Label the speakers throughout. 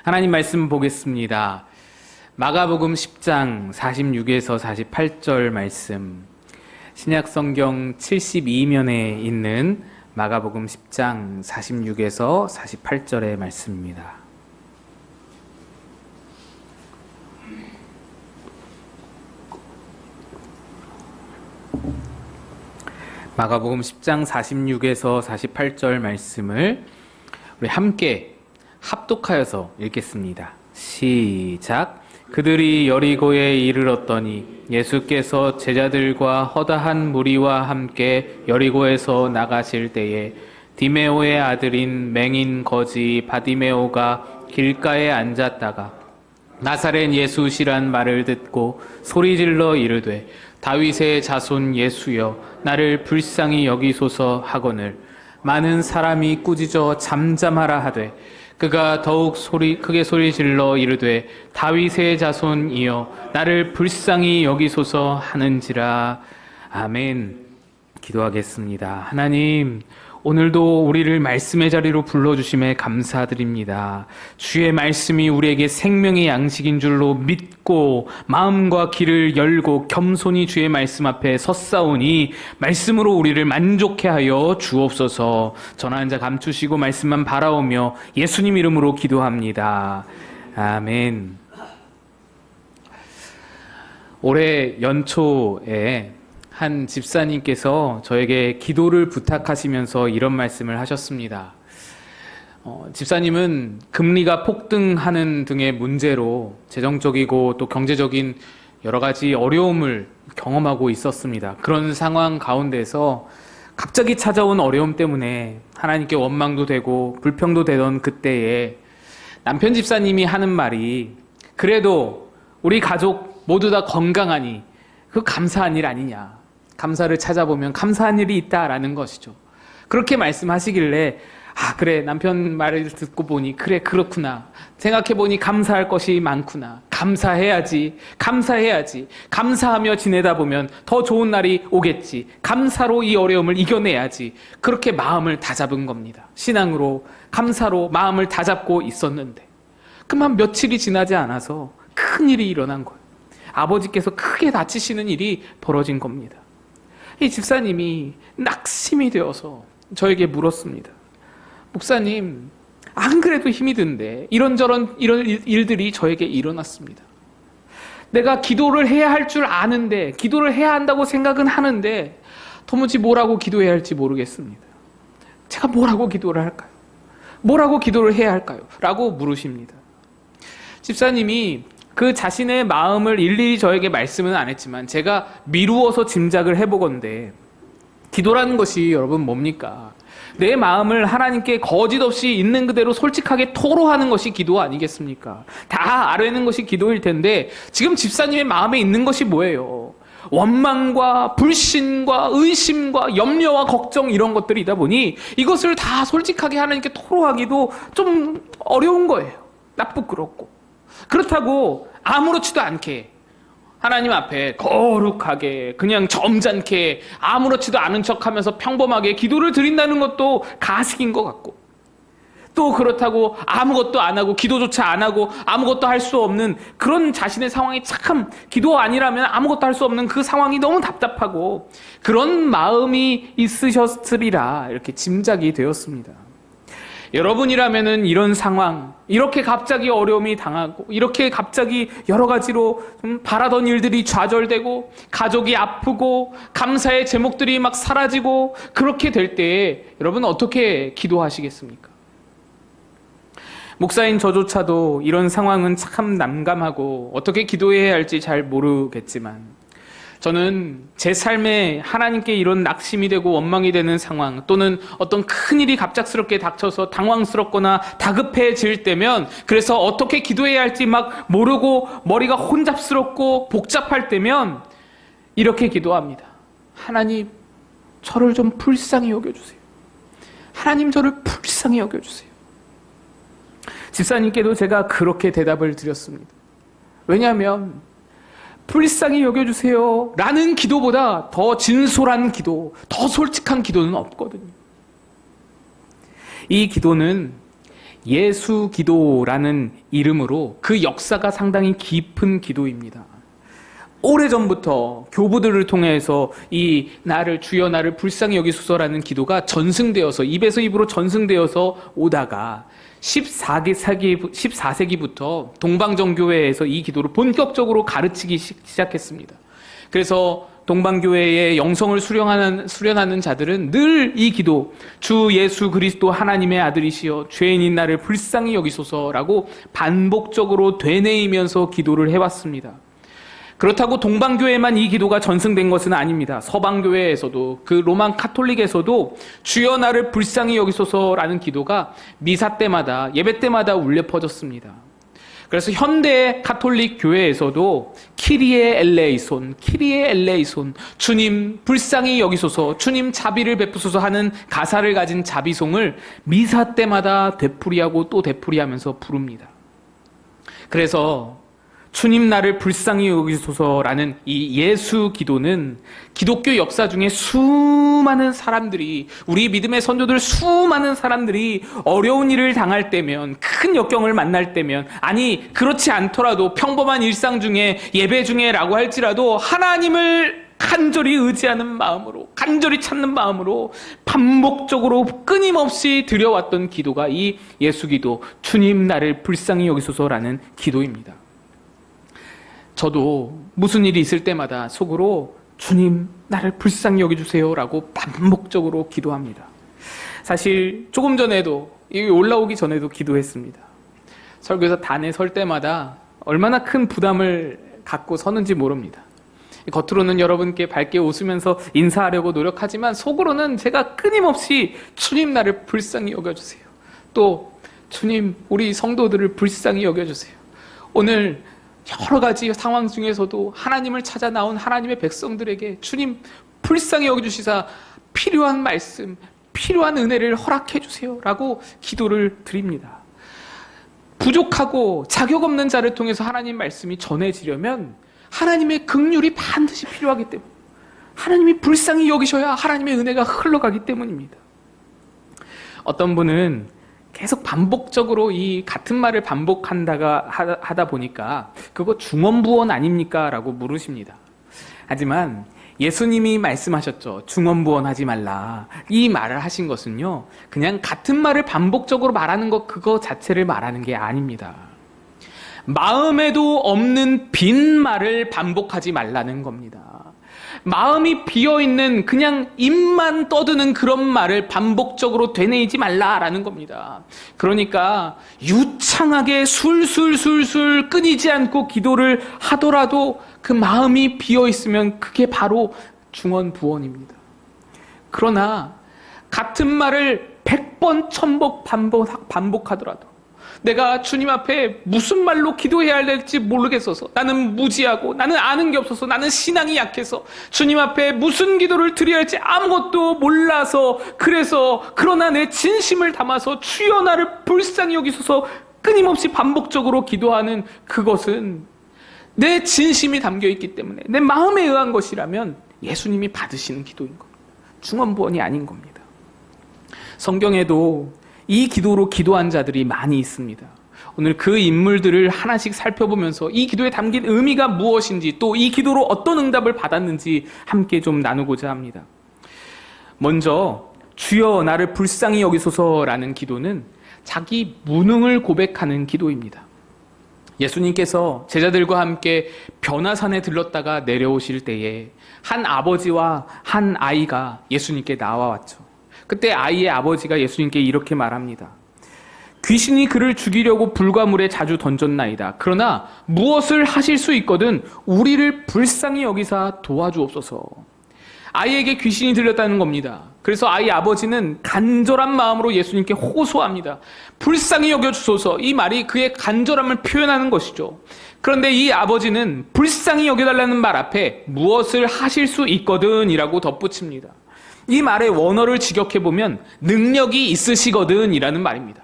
Speaker 1: 하나님 말씀 보겠습니다. 마가복음 10장 46에서 48절 말씀, 신약성경 72면에 있는 마가복음 10장 46에서 48절의 말씀입니다. 마가복음 10장 46에서 48절 말씀을 우리 함께 합독하여서 읽겠습니다. 시작. 그들이 여리고에 이르렀더니 예수께서 제자들과 허다한 무리와 함께 여리고에서 나가실 때에 디메오의 아들인 맹인 거지 바디메오가 길가에 앉았다가 나사렛 예수시란 말을 듣고 소리질러 이르되 다윗의 자손 예수여 나를 불쌍히 여기소서 하거늘 많은 사람이 꾸짖어 잠잠하라 하되 그가 더욱 크게 소리질러 이르되 다윗의 자손이여 나를 불쌍히 여기소서 하는지라. 아멘. 기도하겠습니다. 하나님, 오늘도 우리를 말씀의 자리로 불러주심에 감사드립니다. 주의 말씀이 우리에게 생명의 양식인 줄로 믿고 마음과 귀를 열고 겸손히 주의 말씀 앞에 섰사오니 말씀으로 우리를 만족해 하여 주옵소서. 전하는 자 감추시고 말씀만 바라오며 예수님 이름으로 기도합니다. 아멘. 올해 연초에 한 집사님께서 저에게 기도를 부탁하시면서 이런 말씀을 하셨습니다. 집사님은 금리가 폭등하는 등의 문제로 재정적이고 또 경제적인 여러 가지 어려움을 경험하고 있었습니다. 그런 상황 가운데서 갑자기 찾아온 어려움 때문에 하나님께 원망도 되고 불평도 되던 그때에 남편 집사님이 하는 말이 그래도 우리 가족 모두 다 건강하니 그 감사한 일 아니냐. 감사를 찾아보면 감사한 일이 있다라는 것이죠. 그렇게 말씀하시길래 그래 남편 말을 듣고 보니 그래 그렇구나. 생각해보니 감사할 것이 많구나. 감사해야지. 감사하며 지내다 보면 더 좋은 날이 오겠지. 감사로 이 어려움을 이겨내야지. 그렇게 마음을 다잡은 겁니다. 신앙으로 감사로 마음을 다잡고 있었는데 그만 며칠이 지나지 않아서 큰 일이 일어난 거예요. 아버지께서 크게 다치시는 일이 벌어진 겁니다. 이 집사님이 낙심이 되어서 저에게 물었습니다. 목사님, 안 그래도 힘이 든데 이런 일들이 저에게 일어났습니다. 내가 기도를 해야 할 줄 아는데 기도를 해야 한다고 생각은 하는데 도무지 뭐라고 기도해야 할지 모르겠습니다. 제가 뭐라고 기도를 할까요? 뭐라고 기도를 해야 할까요? 라고 물으십니다. 집사님이 그 자신의 마음을 일일이 저에게 말씀은 안 했지만 제가 미루어서 짐작을 해보건대 기도라는 것이 여러분 뭡니까? 내 마음을 하나님께 거짓 없이 있는 그대로 솔직하게 토로하는 것이 기도 아니겠습니까? 다 알아내는 것이 기도일 텐데 지금 집사님의 마음에 있는 것이 뭐예요? 원망과 불신과 의심과 염려와 걱정 이런 것들이다 보니 이것을 다 솔직하게 하나님께 토로하기도 좀 어려운 거예요. 부끄럽고. 그렇다고 아무렇지도 않게 하나님 앞에 거룩하게 그냥 점잖게 아무렇지도 않은 척하면서 평범하게 기도를 드린다는 것도 가식인 것 같고 또 그렇다고 아무것도 안 하고 기도조차 안 하고 아무것도 할 수 없는 그런 자신의 상황이 참 기도 아니라면 아무것도 할 수 없는 그 상황이 너무 답답하고 그런 마음이 있으셨으리라 이렇게 짐작이 되었습니다. 여러분이라면은 이런 상황, 이렇게 갑자기 어려움이 당하고, 이렇게 갑자기 여러 가지로 바라던 일들이 좌절되고, 가족이 아프고, 감사의 제목들이 막 사라지고, 그렇게 될 때에 여러분 어떻게 기도하시겠습니까? 목사인 저조차도 이런 상황은 참 난감하고, 어떻게 기도해야 할지 잘 모르겠지만, 저는 제 삶에 하나님께 이런 낙심이 되고 원망이 되는 상황 또는 어떤 큰일이 갑작스럽게 닥쳐서 당황스럽거나 다급해질 때면 그래서 어떻게 기도해야 할지 막 모르고 머리가 혼잡스럽고 복잡할 때면 이렇게 기도합니다. 하나님, 저를 좀 불쌍히 여겨주세요. 하나님, 저를 불쌍히 여겨주세요. 집사님께도 제가 그렇게 대답을 드렸습니다. 왜냐하면 불쌍히 여겨주세요 라는 기도보다 더 진솔한 기도, 더 솔직한 기도는 없거든요. 이 기도는 예수 기도라는 이름으로 그 역사가 상당히 깊은 기도입니다. 오래전부터 교부들을 통해서 이 나를 주여 나를 불쌍히 여기소서라는 기도가 전승되어서 입에서 입으로 전승되어서 오다가 14세기부터 동방정교회에서 이 기도를 본격적으로 가르치기 시작했습니다. 그래서 동방교회의 영성을 수련하는 자들은 늘 이 기도, 주 예수 그리스도 하나님의 아들이시여 죄인인 나를 불쌍히 여기소서라고 반복적으로 되뇌이면서 기도를 해왔습니다. 그렇다고 동방교회만 이 기도가 전승된 것은 아닙니다. 서방교회에서도 그 로만 카톨릭에서도 주여 나를 불쌍히 여기소서라는 기도가 미사 때마다 예배 때마다 울려 퍼졌습니다. 그래서 현대 카톨릭 교회에서도 키리에 엘레이손, 키리에 엘레이손, 주님 불쌍히 여기소서, 주님 자비를 베푸소서 하는 가사를 가진 자비송을 미사 때마다 되풀이하고 또 되풀이하면서 부릅니다. 그래서 주님 나를 불쌍히 여기소서라는 이 예수 기도는 기독교 역사 중에 수많은 사람들이, 우리 믿음의 선조들 수많은 사람들이 어려운 일을 당할 때면, 큰 역경을 만날 때면, 아니 그렇지 않더라도 평범한 일상 중에 예배 중에라고 할지라도 하나님을 간절히 의지하는 마음으로, 간절히 찾는 마음으로 반복적으로 끊임없이 드려왔던 기도가 이 예수 기도, 주님 나를 불쌍히 여기소서라는 기도입니다. 저도 무슨 일이 있을 때마다 속으로 주님 나를 불쌍히 여겨주세요 라고 반복적으로 기도합니다. 사실 조금 전에도, 여기 올라오기 전에도 기도했습니다. 설교에서 단에 설 때마다 얼마나 큰 부담을 갖고 서는지 모릅니다. 겉으로는 여러분께 밝게 웃으면서 인사하려고 노력하지만 속으로는 제가 끊임없이 주님 나를 불쌍히 여겨주세요. 또 주님 우리 성도들을 불쌍히 여겨주세요. 오늘 여러 가지 상황 중에서도 하나님을 찾아 나온 하나님의 백성들에게 주님 불쌍히 여겨주시사 필요한 말씀, 필요한 은혜를 허락해 주세요 라고 기도를 드립니다. 부족하고 자격 없는 자를 통해서 하나님 말씀이 전해지려면 하나님의 긍휼이 반드시 필요하기 때문에, 하나님이 불쌍히 여기셔야 하나님의 은혜가 흘러가기 때문입니다. 어떤 분은 계속 반복적으로 이 같은 말을 하다 보니까 그거 중언부언 아닙니까? 라고 물으십니다. 하지만 예수님이 말씀하셨죠. 중언부언하지 말라. 이 말을 하신 것은요, 그냥 같은 말을 반복적으로 말하는 것 그거 자체를 말하는 게 아닙니다. 마음에도 없는 빈 말을 반복하지 말라는 겁니다. 마음이 비어있는 그냥 입만 떠드는 그런 말을 반복적으로 되뇌이지 말라라는 겁니다. 그러니까 유창하게 술술술술 끊이지 않고 기도를 하더라도 그 마음이 비어있으면 그게 바로 중언부언입니다. 그러나 같은 말을 100번 1000번 반복하더라도 내가 주님 앞에 무슨 말로 기도해야 될지 모르겠어서, 나는 무지하고 나는 아는 게 없어서, 나는 신앙이 약해서 주님 앞에 무슨 기도를 드려야 할지 아무것도 몰라서, 그러나 내 진심을 담아서 주여 나를 불쌍히 여기소서 끊임없이 반복적으로 기도하는 그것은 내 진심이 담겨있기 때문에 내 마음에 의한 것이라면 예수님이 받으시는 기도인 겁니다. 중언부언이 아닌 겁니다. 성경에도 이 기도로 기도한 자들이 많이 있습니다. 오늘 그 인물들을 하나씩 살펴보면서 이 기도에 담긴 의미가 무엇인지, 또 이 기도로 어떤 응답을 받았는지 함께 좀 나누고자 합니다. 먼저 주여 나를 불쌍히 여기소서라는 기도는 자기 무능을 고백하는 기도입니다. 예수님께서 제자들과 함께 변화산에 들렀다가 내려오실 때에 한 아버지와 한 아이가 예수님께 나와왔죠. 그때 아이의 아버지가 예수님께 이렇게 말합니다. 귀신이 그를 죽이려고 불과 물에 자주 던졌나이다. 그러나 무엇을 하실 수 있거든 우리를 불쌍히 여기사 도와주옵소서. 아이에게 귀신이 들렸다는 겁니다. 그래서 아이 아버지는 간절한 마음으로 예수님께 호소합니다. 불쌍히 여겨주소서. 이 말이 그의 간절함을 표현하는 것이죠. 그런데 이 아버지는 불쌍히 여겨달라는 말 앞에 무엇을 하실 수 있거든 이라고 덧붙입니다. 이 말의 원어를 직역해보면 능력이 있으시거든 이라는 말입니다.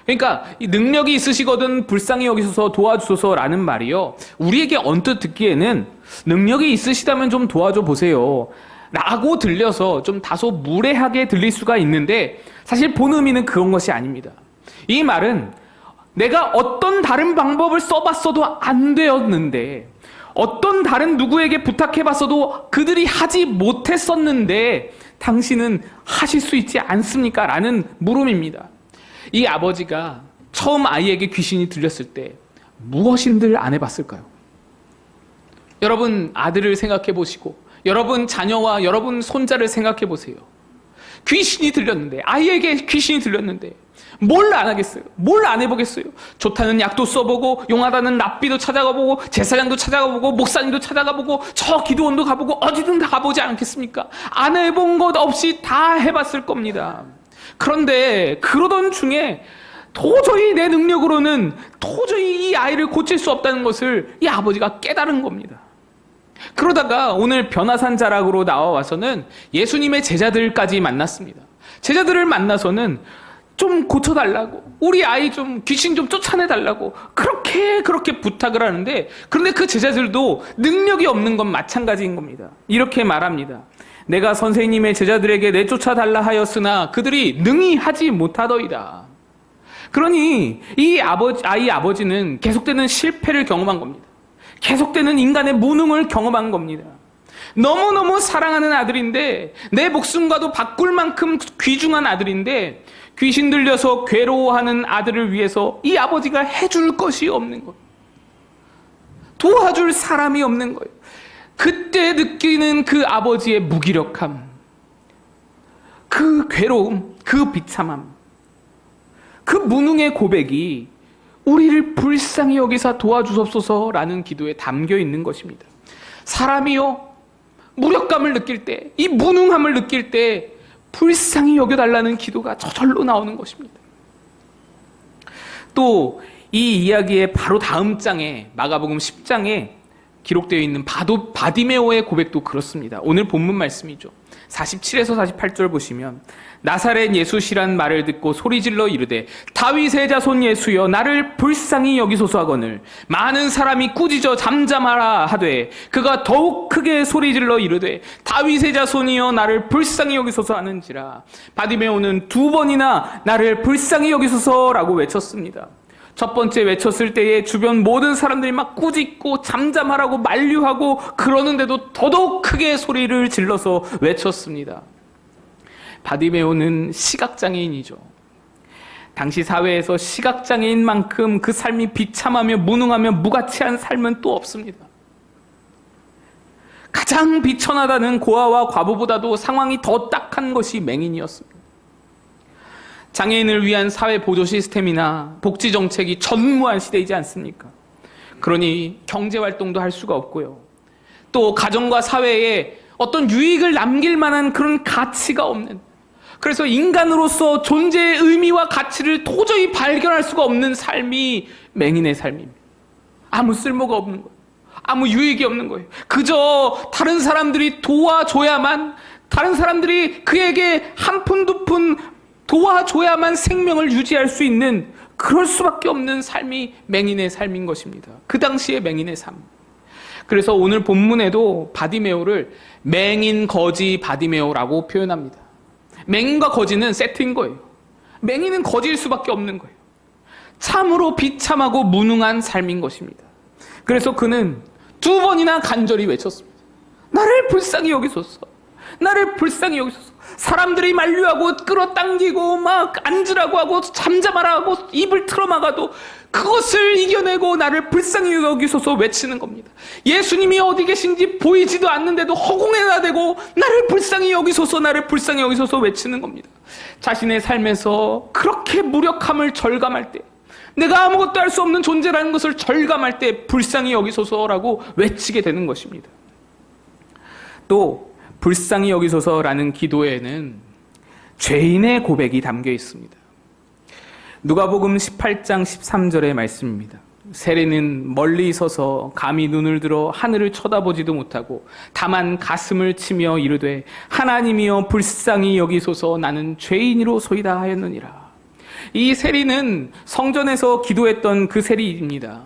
Speaker 1: 그러니까 이 능력이 있으시거든 불쌍히 여기소서 도와주소서라는 말이요, 우리에게 언뜻 듣기에는 능력이 있으시다면 좀 도와줘 보세요 라고 들려서 좀 다소 무례하게 들릴 수가 있는데, 사실 본 의미는 그런 것이 아닙니다. 이 말은 내가 어떤 다른 방법을 써봤어도 안 되었는데, 어떤 다른 누구에게 부탁해봤어도 그들이 하지 못했었는데 당신은 하실 수 있지 않습니까? 라는 물음입니다. 이 아버지가 처음 아이에게 귀신이 들렸을 때 무엇인들 안 해봤을까요? 여러분 아들을 생각해 보시고, 여러분 자녀와 여러분 손자를 생각해 보세요. 귀신이 들렸는데, 아이에게 귀신이 들렸는데 뭘 안 하겠어요? 뭘 안 해보겠어요? 좋다는 약도 써보고, 용하다는 납비도 찾아가보고, 제사장도 찾아가보고, 목사님도 찾아가보고, 저 기도원도 가보고, 어디든 다 가보지 않겠습니까? 안 해본 것 없이 다 해봤을 겁니다. 그런데 그러던 중에 도저히 내 능력으로는 도저히 이 아이를 고칠 수 없다는 것을 이 아버지가 깨달은 겁니다. 그러다가 오늘 변화산 자락으로 나와와서는 예수님의 제자들까지 만났습니다. 제자들을 만나서는 좀 고쳐달라고, 우리 아이 좀 귀신 좀 쫓아내달라고 그렇게 부탁을 하는데, 그런데 그 제자들도 능력이 없는 건 마찬가지인 겁니다. 이렇게 말합니다. 내가 선생님의 제자들에게 내쫓아달라 하였으나 그들이 능히 하지 못하더이다. 그러니 이 아이 아버지는 계속되는 실패를 경험한 겁니다. 계속되는 인간의 무능을 경험한 겁니다. 너무너무 사랑하는 아들인데, 내 목숨과도 바꿀 만큼 귀중한 아들인데, 귀신 들려서 괴로워하는 아들을 위해서 이 아버지가 해줄 것이 없는 거예요. 도와줄 사람이 없는 거예요. 그때 느끼는 그 아버지의 무기력함, 그 괴로움, 그 비참함, 그 무능의 고백이 우리를 불쌍히 여기사 도와주옵소서라는 기도에 담겨 있는 것입니다. 사람이요, 무력감을 느낄 때, 이 무능함을 느낄 때 불쌍히 여겨달라는 기도가 저절로 나오는 것입니다. 또 이 이야기의 바로 다음 장에, 마가복음 10장에 기록되어 있는 바디메오의 고백도 그렇습니다. 오늘 본문 말씀이죠. 47에서 48절 보시면, 나사렛 예수시란 말을 듣고 소리질러 이르되 다윗의 자손 예수여 나를 불쌍히 여기소서 하거늘 많은 사람이 꾸짖어 잠잠하라 하되 그가 더욱 크게 소리질러 이르되 다윗의 자손이여 나를 불쌍히 여기소서 하는지라. 바디메오는 2번이나 나를 불쌍히 여기소서라고 외쳤습니다. 첫 번째 외쳤을 때에 주변 모든 사람들이 막 꾸짖고 잠잠하라고 만류하고 그러는데도 더더욱 크게 소리를 질러서 외쳤습니다. 바디메오는 시각장애인이죠. 당시 사회에서 시각장애인만큼 그 삶이 비참하며 무능하며 무가치한 삶은 또 없습니다. 가장 비천하다는 고아와 과부보다도 상황이 더 딱한 것이 맹인이었습니다. 장애인을 위한 사회 보조 시스템이나 복지 정책이 전무한 시대이지 않습니까? 그러니 경제 활동도 할 수가 없고요. 또 가정과 사회에 어떤 유익을 남길 만한 그런 가치가 없는, 그래서 인간으로서 존재의 의미와 가치를 도저히 발견할 수가 없는 삶이 맹인의 삶입니다. 아무 쓸모가 없는 거예요. 아무 유익이 없는 거예요. 그저 다른 사람들이 도와줘야만, 다른 사람들이 그에게 한 푼 두 푼 도와줘야만 생명을 유지할 수 있는, 그럴 수밖에 없는 삶이 맹인의 삶인 것입니다. 그 당시의 맹인의 삶. 그래서 오늘 본문에도 바디메오를 맹인 거지 바디메오라고 표현합니다. 맹인과 거지는 세트인 거예요. 맹인은 거지일 수밖에 없는 거예요. 참으로 비참하고 무능한 삶인 것입니다. 그래서 그는 2번이나 간절히 외쳤습니다. 나를 불쌍히 여기소서. 나를 불쌍히 여기소서. 사람들이 만류하고 끌어당기고 막 앉으라고 하고 잠잠하라 하고 입을 틀어막아도 그것을 이겨내고 나를 불쌍히 여기소서 외치는 겁니다. 예수님이 어디 계신지 보이지도 않는데도 허공에다 대고 나를 불쌍히 여기소서, 나를 불쌍히 여기소서 외치는 겁니다. 자신의 삶에서 그렇게 무력함을 절감할 때, 내가 아무것도 할 수 없는 존재라는 것을 절감할 때 불쌍히 여기소서라고 외치게 되는 것입니다. 또 불쌍히 여기소서라는 기도에는 죄인의 고백이 담겨 있습니다. 누가복음 18장 13절의 말씀입니다. 세리는 멀리 서서 감히 눈을 들어 하늘을 쳐다보지도 못하고 다만 가슴을 치며 이르되 하나님이여 불쌍히 여기소서 나는 죄인이로소이다 하였느니라. 이 세리는 성전에서 기도했던 그 세리입니다.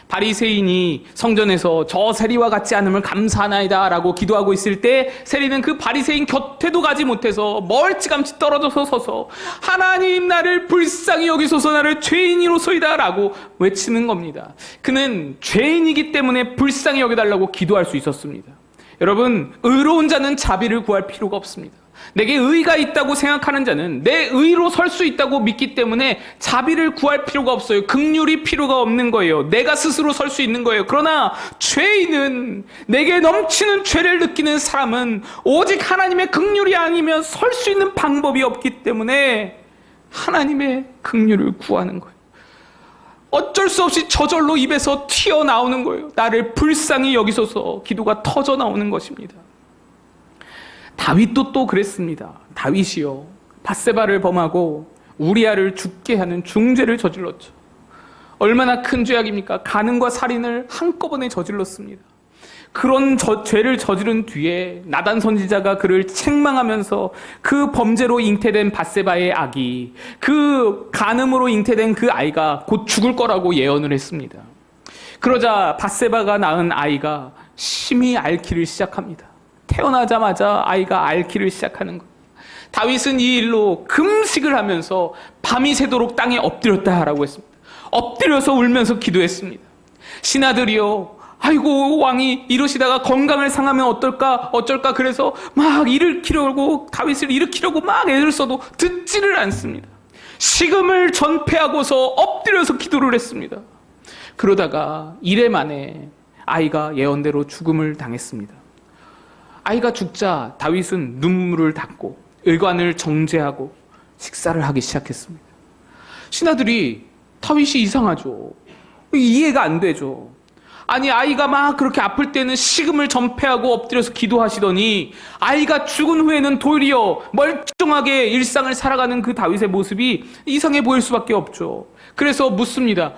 Speaker 1: 바리새인이 성전에서 저 세리와 같지 않음을 감사하나이다 라고 기도하고 있을 때 세리는 그 바리새인 곁에도 가지 못해서 멀찌감치 떨어져서 서서 하나님 나를 불쌍히 여기소서, 나를 죄인이로소이다 라고 외치는 겁니다. 그는 죄인이기 때문에 불쌍히 여겨달라고 기도할 수 있었습니다. 여러분, 의로운 자는 자비를 구할 필요가 없습니다. 내게 의가 있다고 생각하는 자는 내 의로 설 수 있다고 믿기 때문에 자비를 구할 필요가 없어요. 긍휼이 필요가 없는 거예요. 내가 스스로 설 수 있는 거예요. 그러나 죄인은, 내게 넘치는 죄를 느끼는 사람은 오직 하나님의 긍휼이 아니면 설 수 있는 방법이 없기 때문에 하나님의 긍휼을 구하는 거예요. 어쩔 수 없이 저절로 입에서 튀어나오는 거예요. 나를 불쌍히 여기소서, 기도가 터져 나오는 것입니다. 다윗도 또 그랬습니다. 다윗이요, 밧세바를 범하고 우리아를 죽게 하는 중죄를 저질렀죠. 얼마나 큰 죄악입니까? 간음과 살인을 한꺼번에 저질렀습니다. 그런 죄를 저지른 뒤에 나단 선지자가 그를 책망하면서 그 범죄로 잉태된 밧세바의 아기, 그 간음으로 잉태된 그 아이가 곧 죽을 거라고 예언을 했습니다. 그러자 밧세바가 낳은 아이가 심히 앓기를 시작합니다. 태어나자마자 아이가 앓기를 시작하는 것. 다윗은 이 일로 금식을 하면서 밤이 새도록 땅에 엎드렸다라고 했습니다. 엎드려서 울면서 기도했습니다. 신하들이요, 아이고 왕이 이러시다가 건강을 상하면 어쩔까 그래서 막 일으키려고, 다윗을 일으키려고 막 애를 써도 듣지를 않습니다. 식음을 전폐하고서 엎드려서 기도를 했습니다. 그러다가 이래 만에 아이가 예언대로 죽음을 당했습니다. 아이가 죽자 다윗은 눈물을 닦고 의관을 정제하고 식사를 하기 시작했습니다. 신하들이 다윗이 이상하죠. 이해가 안 되죠. 아니, 아이가 막 그렇게 아플 때는 식음을 전폐하고 엎드려서 기도하시더니 아이가 죽은 후에는 도리어 멀쩡하게 일상을 살아가는 그 다윗의 모습이 이상해 보일 수밖에 없죠. 그래서 묻습니다.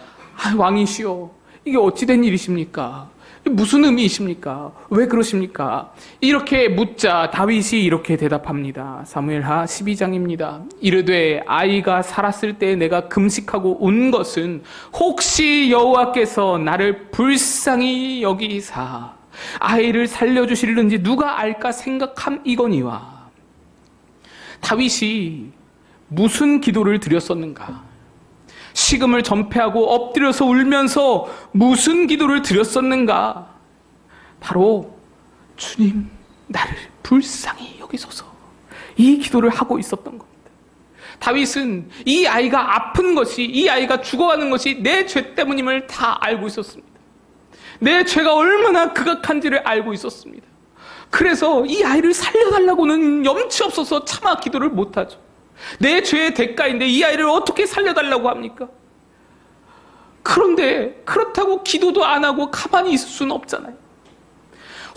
Speaker 1: 왕이시여, 이게 어찌된 일이십니까? 무슨 의미이십니까? 왜 그러십니까? 이렇게 묻자 다윗이 이렇게 대답합니다. 사무엘하 12장입니다. 이르되 아이가 살았을 때 내가 금식하고 운 것은 혹시 여호와께서 나를 불쌍히 여기사 아이를 살려주실는지 누가 알까 생각함이거니와. 다윗이 무슨 기도를 드렸었는가? 식음을 전폐하고 엎드려서 울면서 무슨 기도를 드렸었는가? 바로 주님, 나를 불쌍히 여기소서, 이 기도를 하고 있었던 겁니다. 다윗은 이 아이가 아픈 것이, 이 아이가 죽어가는 것이 내 죄 때문임을 다 알고 있었습니다. 내 죄가 얼마나 극악한지를 알고 있었습니다. 그래서 이 아이를 살려달라고는 염치 없어서 차마 기도를 못하죠. 내 죄의 대가인데 이 아이를 어떻게 살려달라고 합니까? 그런데 그렇다고 기도도 안 하고 가만히 있을 수는 없잖아요.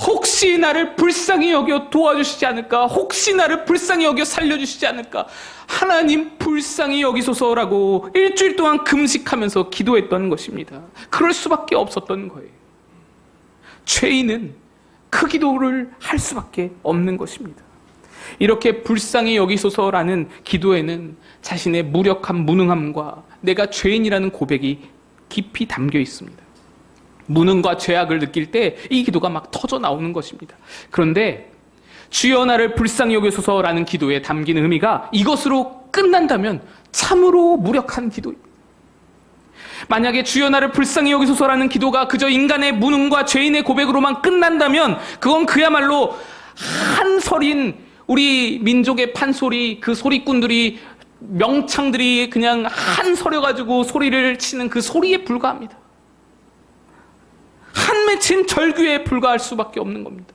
Speaker 1: 혹시 나를 불쌍히 여겨 도와주시지 않을까? 혹시 나를 불쌍히 여겨 살려주시지 않을까? 하나님 불쌍히 여기소서라고 일주일 동안 금식하면서 기도했던 것입니다. 그럴 수밖에 없었던 거예요. 죄인은 그 기도를 할 수밖에 없는 것입니다. 이렇게 불쌍히 여기소서라는 기도에는 자신의 무력함, 무능함과 내가 죄인이라는 고백이 깊이 담겨 있습니다. 무능과 죄악을 느낄 때 이 기도가 막 터져 나오는 것입니다. 그런데 주여 나를 불쌍히 여기소서라는 기도에 담긴 의미가 이것으로 끝난다면 참으로 무력한 기도입니다. 만약에 주여 나를 불쌍히 여기소서라는 기도가 그저 인간의 무능과 죄인의 고백으로만 끝난다면 그건 그야말로 한설인 우리 민족의 판소리, 그 소리꾼들이, 명창들이 그냥 한서려가지고 소리를 치는 그 소리에 불과합니다. 한 맺힌 절규에 불과할 수밖에 없는 겁니다.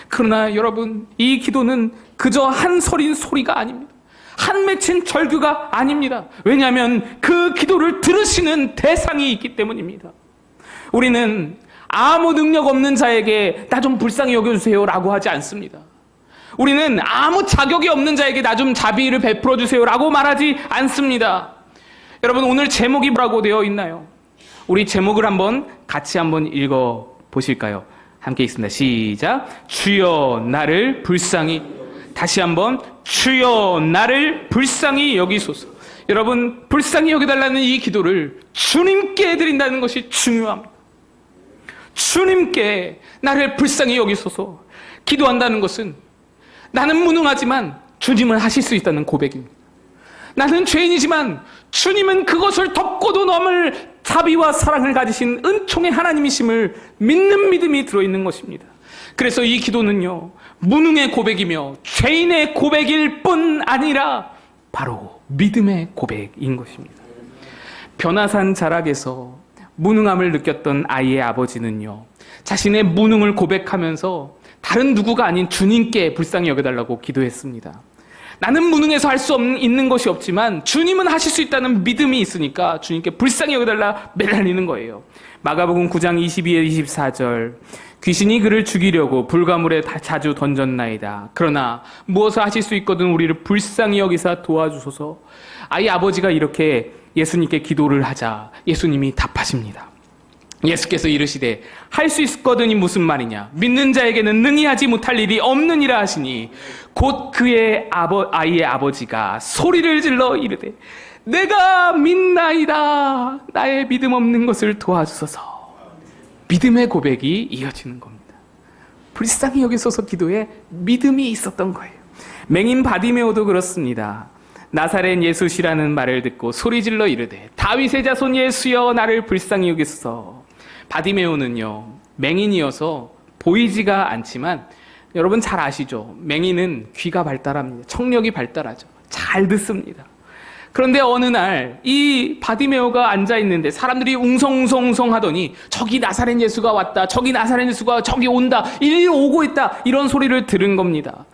Speaker 1: 그러나 여러분, 이 기도는 그저 한설인 소리가 아닙니다. 한 맺힌 절규가 아닙니다. 왜냐하면 그 기도를 들으시는 대상이 있기 때문입니다. 우리는 아무 능력 없는 자에게 나 좀 불쌍히 여겨주세요 라고 하지 않습니다. 우리는 아무 자격이 없는 자에게 나 좀 자비를 베풀어 주세요 라고 말하지 않습니다. 여러분, 오늘 제목이 뭐라고 되어 있나요? 우리 제목을 같이 한번 읽어 보실까요? 함께 읽습니다. 시작. 주여 나를 불쌍히, 다시 한번 주여 나를 불쌍히 여기소서. 여러분, 불쌍히 여겨달라는 이 기도를 주님께 드린다는 것이 중요합니다. 주님께 나를 불쌍히 여기소서 기도한다는 것은 나는 무능하지만 주님은 하실 수 있다는 고백입니다. 나는 죄인이지만 주님은 그것을 덮고도 넘을 자비와 사랑을 가지신 은총의 하나님이심을 믿는 믿음이 들어있는 것입니다. 그래서 이 기도는요, 무능의 고백이며 죄인의 고백일 뿐 아니라 바로 믿음의 고백인 것입니다. 변화산 자락에서 무능함을 느꼈던 아이의 아버지는요, 자신의 무능을 고백하면서 다른 누구가 아닌 주님께 불쌍히 여겨달라고 기도했습니다. 나는 무능해서 할 수 있는 것이 없지만 주님은 하실 수 있다는 믿음이 있으니까 주님께 불쌍히 여겨달라 매달리는 거예요. 마가복음 9장 22절 24절, 귀신이 그를 죽이려고 불가물에 자주 던졌나이다. 그러나 무엇을 하실 수 있거든 우리를 불쌍히 여기사 도와주소서. 아이 아버지가 이렇게 예수님께 기도를 하자 예수님이 답하십니다. 예수께서 이르시되 할 수 있거든이 무슨 말이냐, 믿는 자에게는 능히 하지 못할 일이 없느니라 하시니 곧 그의 아이의 아버지가 소리를 질러 이르되 내가 믿나이다, 나의 믿음 없는 것을 도와주소서. 믿음의 고백이 이어지는 겁니다. 불쌍히 여기소서 기도에 믿음이 있었던 거예요. 맹인 바디메오도 그렇습니다. 나사렛 예수시라는 말을 듣고 소리질러 이르되 다윗의 자손 예수여 나를 불쌍히 여기소서. 바디메오는요, 맹인이어서 보이지가 않지만 여러분 잘 아시죠? 맹인은 귀가 발달합니다. 청력이 발달하죠. 잘 듣습니다. 그런데 어느 날 이 바디메오가 앉아있는데 사람들이 웅성웅성 하더니 저기 나사렛 예수가 왔다, 저기 나사렛 예수가 저기 온다, 이리로 오고 있다, 이런 소리를 들은 겁니다.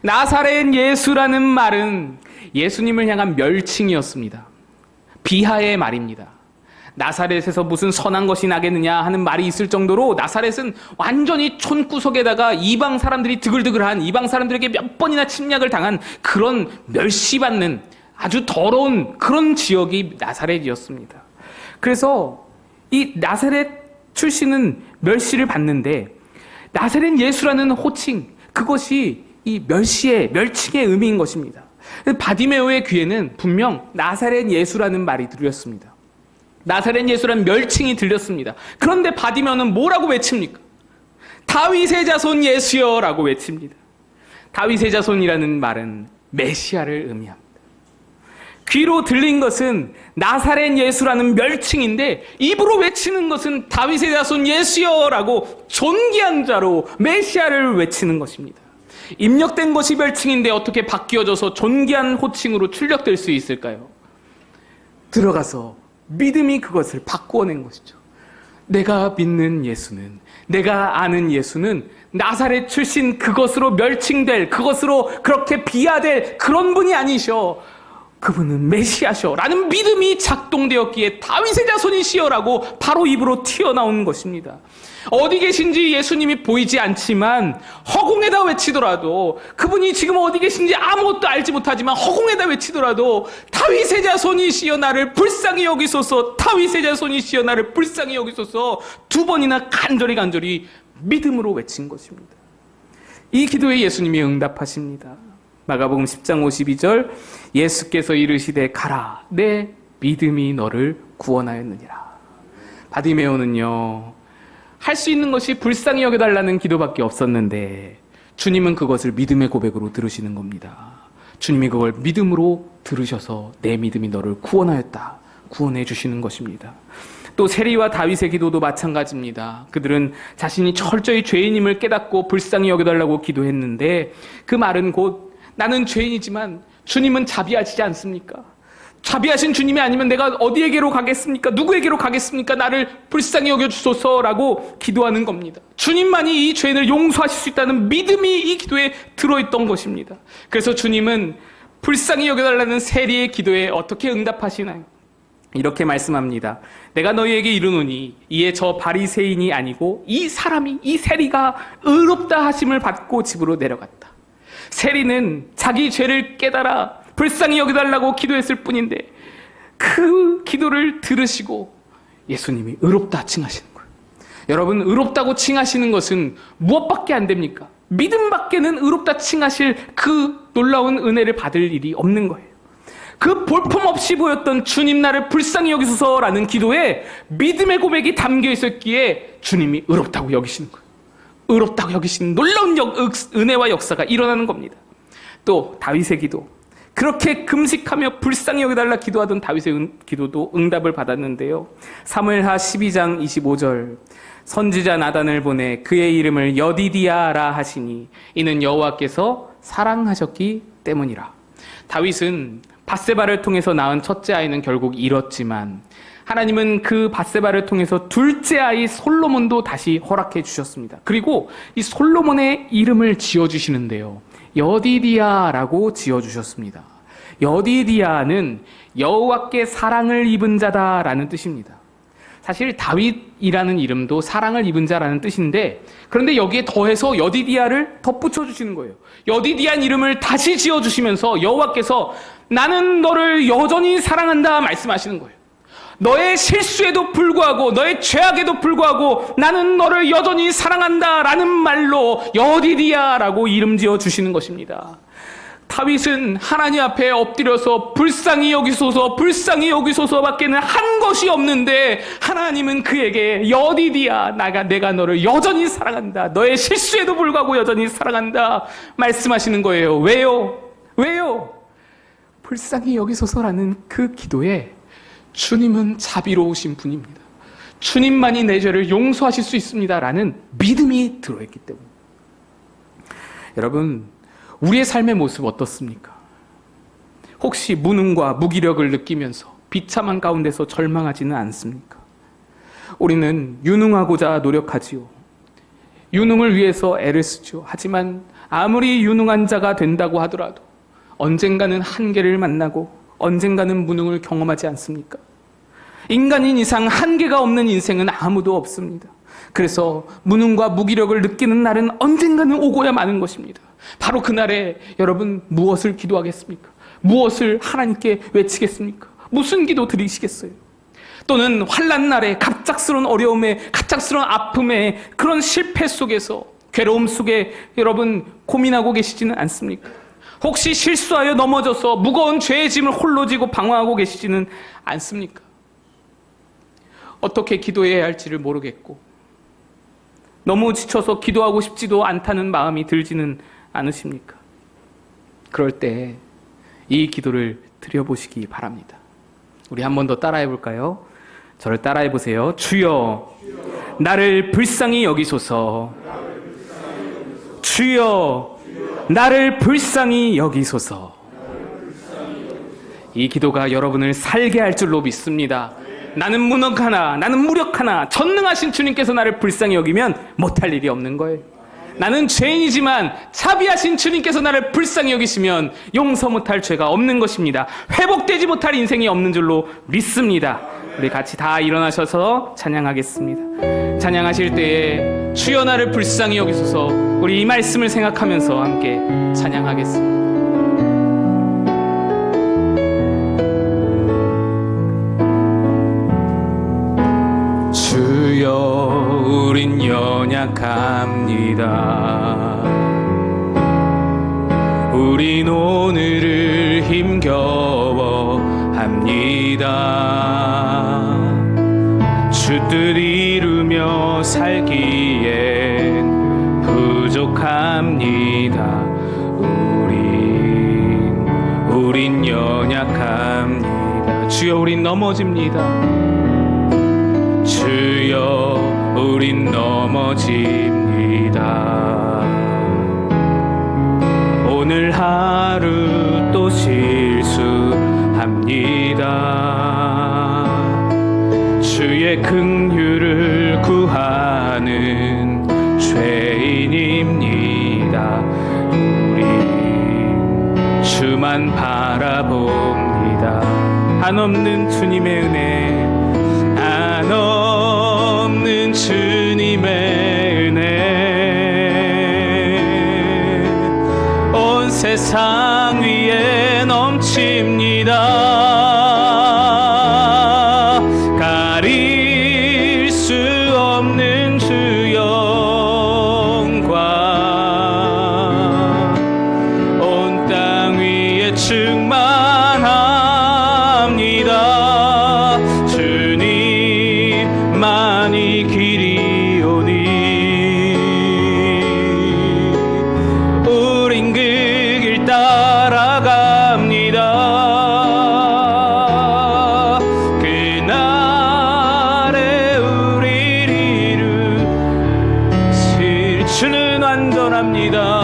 Speaker 1: 나사렛 예수라는 말은 예수님을 향한 멸칭이었습니다. 비하의 말입니다. 나사렛에서 무슨 선한 것이 나겠느냐 하는 말이 있을 정도로 나사렛은 완전히 촌구석에다가 이방 사람들이 드글드글한, 이방 사람들에게 몇 번이나 침략을 당한 그런 멸시받는 아주 더러운 그런 지역이 나사렛이었습니다. 그래서 이 나사렛 출신은 멸시를 받는데 나사렛 예수라는 호칭, 그것이 이 멸칭의 의미인 것입니다. 바디메오의 귀에는 분명 나사렛 예수라는 말이 들렸습니다. 나사렛 예수라는 멸칭이 들렸습니다. 그런데 바디메오는 뭐라고 외칩니까? 다윗의 자손 예수여 라고 외칩니다. 다윗의 자손이라는 말은 메시아를 의미합니다. 귀로 들린 것은 나사렛 예수라는 멸칭인데 입으로 외치는 것은 다윗의 자손 예수여 라고 존귀한 자로 메시아를 외치는 것입니다. 입력된 것이 멸칭인데 어떻게 바뀌어져서 존귀한 호칭으로 출력될 수 있을까요? 들어가서 믿음이 그것을 바꾸어낸 것이죠. 내가 믿는 예수는, 내가 아는 예수는 나사렛 출신 그것으로 멸칭될, 그것으로 그렇게 비하될 그런 분이 아니셔. 그분은 메시아셔 라는 믿음이 작동되었기에 다윗의 자손이시여 라고 바로 입으로 튀어나온 것입니다. 어디 계신지 예수님이 보이지 않지만 허공에다 외치더라도, 그분이 지금 어디 계신지 아무것도 알지 못하지만 허공에다 외치더라도 다윗의 자손이시여 나를 불쌍히 여기소서, 다윗의 자손이시여 나를 불쌍히 여기소서 두 번이나 간절히 믿음으로 외친 것입니다. 이 기도에 예수님이 응답하십니다. 마가복음 10장 52절, 예수께서 이르시되 가라, 내 믿음이 너를 구원하였느니라. 바디메오는요, 할 수 있는 것이 불쌍히 여겨달라는 기도밖에 없었는데 주님은 그것을 믿음의 고백으로 들으시는 겁니다. 주님이 그걸 믿음으로 들으셔서 내 믿음이 너를 구원하였다, 구원해 주시는 것입니다. 또 세리와 다윗의 기도도 마찬가지입니다. 그들은 자신이 철저히 죄인임을 깨닫고 불쌍히 여겨달라고 기도했는데 그 말은 곧 나는 죄인이지만 주님은 자비하시지 않습니까? 자비하신 주님이 아니면 내가 어디에게로 가겠습니까? 누구에게로 가겠습니까? 나를 불쌍히 여겨주소서라고 기도하는 겁니다. 주님만이 이 죄인을 용서하실 수 있다는 믿음이 이 기도에 들어있던 것입니다. 그래서 주님은 불쌍히 여겨달라는 세리의 기도에 어떻게 응답하시나요? 이렇게 말씀합니다. 내가 너희에게 이르노니 이에 저 바리새인이 아니고 이 사람이, 이 세리가 의롭다 하심을 받고 집으로 내려갔다. 세리는 자기 죄를 깨달아 불쌍히 여겨달라고 기도했을 뿐인데 그 기도를 들으시고 예수님이 의롭다 칭하시는 거예요. 여러분, 의롭다고 칭하시는 것은 무엇밖에 안 됩니까? 믿음밖에는 의롭다 칭하실 그 놀라운 은혜를 받을 일이 없는 거예요. 그 볼품없이 보였던 주님 나를 불쌍히 여기소서라는 기도에 믿음의 고백이 담겨 있었기에 주님이 의롭다고 여기시는 거예요. 의롭다고 여기시는 놀라운 은혜와 역사가 일어나는 겁니다. 또 다윗의 기도, 그렇게 금식하며 불쌍히 여겨달라 기도하던 다윗의 기도도 응답을 받았는데요. 사무엘하 12장 25절, 선지자 나단을 보내 그의 이름을 여디디아라 하시니 이는 여호와께서 사랑하셨기 때문이라. 다윗은 밧세바를 통해서 낳은 첫째 아이는 결국 잃었지만 하나님은 그 밧세바를 통해서 둘째 아이 솔로몬도 다시 허락해 주셨습니다. 그리고 이 솔로몬의 이름을 지어주시는데요, 여디디아라고 지어주셨습니다. 여디디아는 여호와께 사랑을 입은 자다라는 뜻입니다. 사실 다윗이라는 이름도 사랑을 입은 자라는 뜻인데, 그런데 여기에 더해서 여디디아를 덧붙여 주시는 거예요. 여디디아는 이름을 다시 지어주시면서 여호와께서 나는 너를 여전히 사랑한다 말씀하시는 거예요. 너의 실수에도 불구하고, 너의 죄악에도 불구하고 나는 너를 여전히 사랑한다 라는 말로 여디디아라고 이름 지어주시는 것입니다. 다윗은 하나님 앞에 엎드려서 불쌍히 여기소서 불쌍히 여기소서 밖에는 한 것이 없는데, 하나님은 그에게 여디디아, 내가 너를 여전히 사랑한다, 너의 실수에도 불구하고 여전히 사랑한다 말씀하시는 거예요. 왜요? 불쌍히 여기소서라는 그 기도에 주님은 자비로우신 분입니다. 주님만이 내 죄를 용서하실 수 있습니다 라는 믿음이 들어있기 때문에. 여러분, 우리의 삶의 모습 어떻습니까? 혹시 무능과 무기력을 느끼면서 비참한 가운데서 절망하지는 않습니까? 우리는 유능하고자 노력하지요. 유능을 위해서 애를 쓰죠. 하지만 아무리 유능한 자가 된다고 하더라도 언젠가는 한계를 만나고 언젠가는 무능을 경험하지 않습니까? 인간인 이상 한계가 없는 인생은 아무도 없습니다. 그래서 무능과 무기력을 느끼는 날은 언젠가는 오고야 마는 것입니다. 바로 그날에 여러분 무엇을 기도하겠습니까? 무엇을 하나님께 외치겠습니까? 무슨 기도 드리시겠어요? 또는 환난 날에 갑작스러운 어려움에, 갑작스러운 아픔에, 그런 실패 속에서, 괴로움 속에 여러분 고민하고 계시지는 않습니까? 혹시 실수하여 넘어져서 무거운 죄의 짐을 홀로 지고 방황하고 계시지는 않습니까? 어떻게 기도해야 할지를 모르겠고 너무 지쳐서 기도하고 싶지도 않다는 마음이 들지는 않으십니까? 그럴 때 이 기도를 드려보시기 바랍니다. 우리 한 번 더 따라해 볼까요? 저를 따라해 보세요. 주여, 나를 불쌍히 여기소서. 주여, 나를 불쌍히 여기소서. 이 기도가 여러분을 살게 할 줄로 믿습니다. 나는 무능하나, 나는 무력하나, 전능하신 주님께서 나를 불쌍히 여기면 못할 일이 없는 거예요. 나는 죄인이지만 자비하신 주님께서 나를 불쌍히 여기시면 용서 못할 죄가 없는 것입니다. 회복되지 못할 인생이 없는 줄로 믿습니다. 우리 같이 다 일어나셔서 찬양하겠습니다. 찬양하실 때에 주여 나를 불쌍히 여기소서, 우리 이 말씀을 생각하면서 함께 찬양하겠습니다. 주여, 우린 연약합니다. 우린 오늘을 힘겨워합니다. 주 뜻 이루며 살기엔 부족합니다. 우린 연약합니다. 주여, 우린 넘어집니다. 주여, 우린 넘어집니다. 오늘 하루 또 실수합니다. 주의 긍휼을 구하는 죄인입니다. 우린 주만 바라봅니다. 한없는 주님의 은혜, 한없는 주님의 은혜, 온 세상 위에 넘칩니다. 가릴 수 없는 주 영광, 온 땅 위에 충만한 여전히 길이 오니 우린 그 길 따라갑니다. 그날의 우리를 실추는 완전합니다.